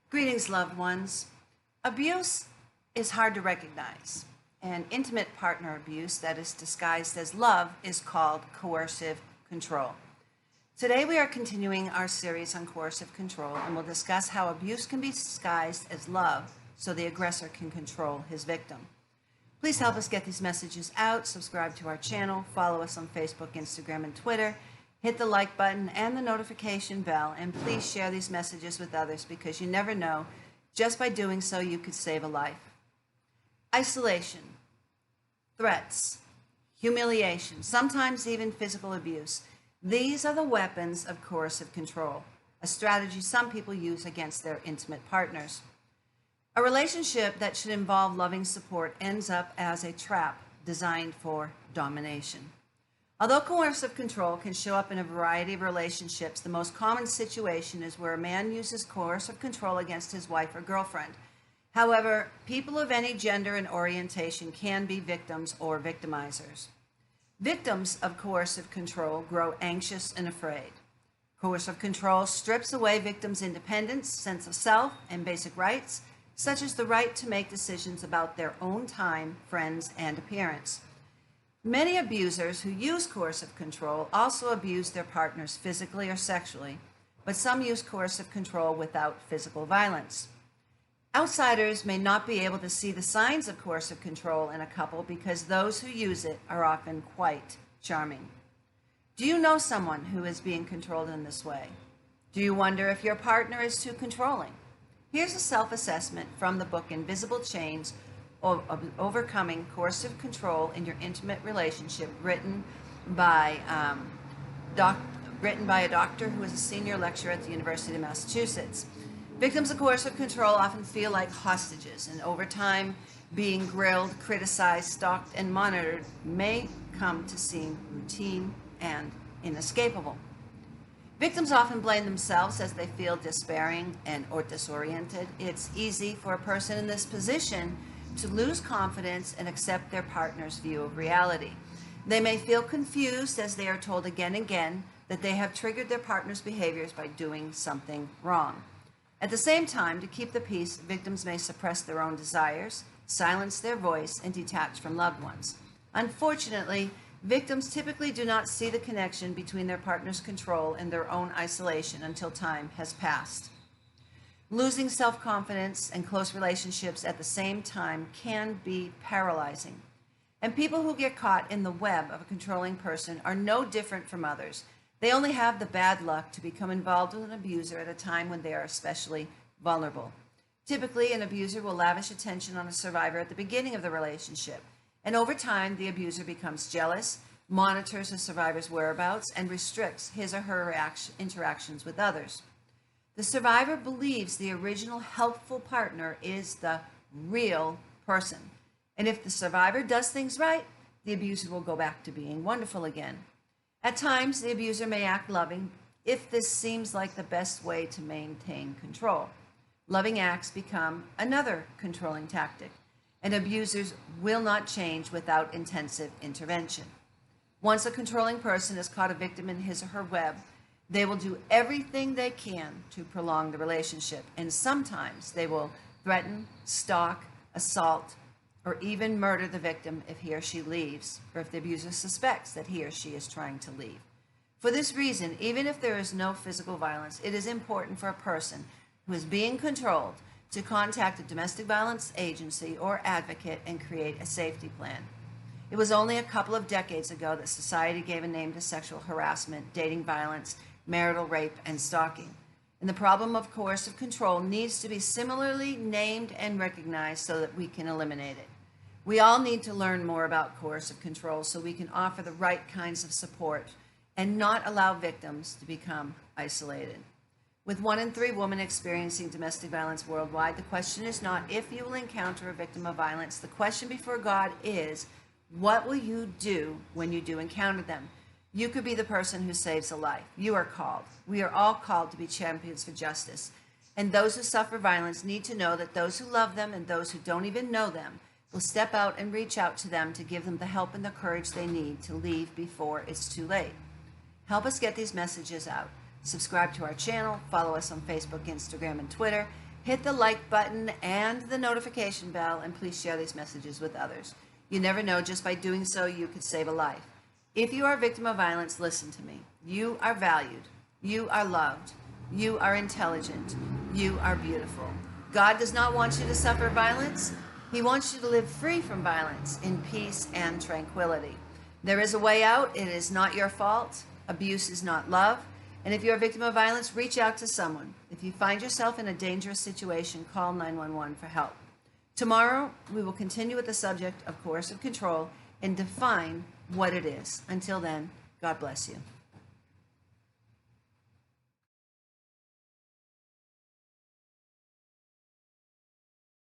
Greetings, loved ones. Abuse is hard to recognize, and intimate partner abuse that is disguised as love is called coercive control. Today, we are continuing our series on coercive control, and we'll discuss how abuse can be disguised as love so the aggressor can control his victim. Please help us get these messages out. Subscribe to our channel, follow us on Facebook, Instagram, and Twitter. Hit the like button and the notification bell, and please share these messages with others because you never know, just by doing so, you could save a life. Isolation, threats, humiliation, sometimes even physical abuse. These are the weapons of coercive control, a strategy some people use against their intimate partners. A relationship that should involve loving support ends up as a trap designed for domination. Although coercive control can show up in a variety of relationships, the most common situation is where a man uses coercive control against his wife or girlfriend. However, people of any gender and orientation can be victims or victimizers. Victims of coercive control grow anxious and afraid. Coercive control strips away victims' independence, sense of self, and basic rights, such as the right to make decisions about their own time, friends, and appearance. Many abusers who use coercive control also abuse their partners physically or sexually, but some use coercive control without physical violence. Outsiders may not be able to see the signs of coercive control in a couple because those who use it are often quite charming. Do you know someone who is being controlled in this way? Do you wonder if your partner is too controlling? Here's a self-assessment from the book Invisible Chains of Overcoming Coercive Control in Your Intimate Relationship, written by a doctor who is a senior lecturer at the University of Massachusetts. Victims of coercive control often feel like hostages, and over time, being grilled, criticized, stalked, and monitored may come to seem routine and inescapable. Victims often blame themselves as they feel despairing or disoriented. It's easy for a person in this position to lose confidence and accept their partner's view of reality. They may feel confused as they are told again and again that they have triggered their partner's behaviors by doing something wrong. At the same time, to keep the peace, victims may suppress their own desires, silence their voice, and detach from loved ones. Unfortunately, victims typically do not see the connection between their partner's control and their own isolation until time has passed. Losing self-confidence and close relationships at the same time can be paralyzing. And people who get caught in the web of a controlling person are no different from others. They only have the bad luck to become involved with an abuser at a time when they are especially vulnerable. Typically, an abuser will lavish attention on a survivor at the beginning of the relationship. And over time, the abuser becomes jealous, monitors the survivor's whereabouts, and restricts his or her interactions with others. The survivor believes the original helpful partner is the real person. And if the survivor does things right, the abuser will go back to being wonderful again. At times, the abuser may act loving if this seems like the best way to maintain control. Loving acts become another controlling tactic, and abusers will not change without intensive intervention. Once a controlling person has caught a victim in his or her web, they will do everything they can to prolong the relationship, and sometimes they will threaten, stalk, assault, or even murder the victim if he or she leaves, or if the abuser suspects that he or she is trying to leave. For this reason, even if there is no physical violence, it is important for a person who is being controlled to contact a domestic violence agency or advocate and create a safety plan. It was only a couple of decades ago that society gave a name to sexual harassment, dating violence, marital rape, and stalking. And the problem of coercive control needs to be similarly named and recognized so that we can eliminate it. We all need to learn more about coercive control so we can offer the right kinds of support and not allow victims to become isolated. With 1 in 3 women experiencing domestic violence worldwide, the question is not if you will encounter a victim of violence. The question before God is, what will you do when you do encounter them? You could be the person who saves a life. You are called. We are all called to be champions for justice. And those who suffer violence need to know that those who love them and those who don't even know them will step out and reach out to them to give them the help and the courage they need to leave before it's too late. Help us get these messages out. Subscribe to our channel, follow us on Facebook, Instagram, and Twitter. Hit the like button and the notification bell, and please share these messages with others. You never know, just by doing so, you could save a life. If you are a victim of violence, listen to me. You are valued. You are loved. You are intelligent. You are beautiful. God does not want you to suffer violence. He wants you to live free from violence in peace and tranquility. There is a way out. It is not your fault. Abuse is not love. And if you're a victim of violence, reach out to someone. If you find yourself in a dangerous situation, call 911 for help. Tomorrow, we will continue with the subject of coercive control and define what it is. Until then, God bless you.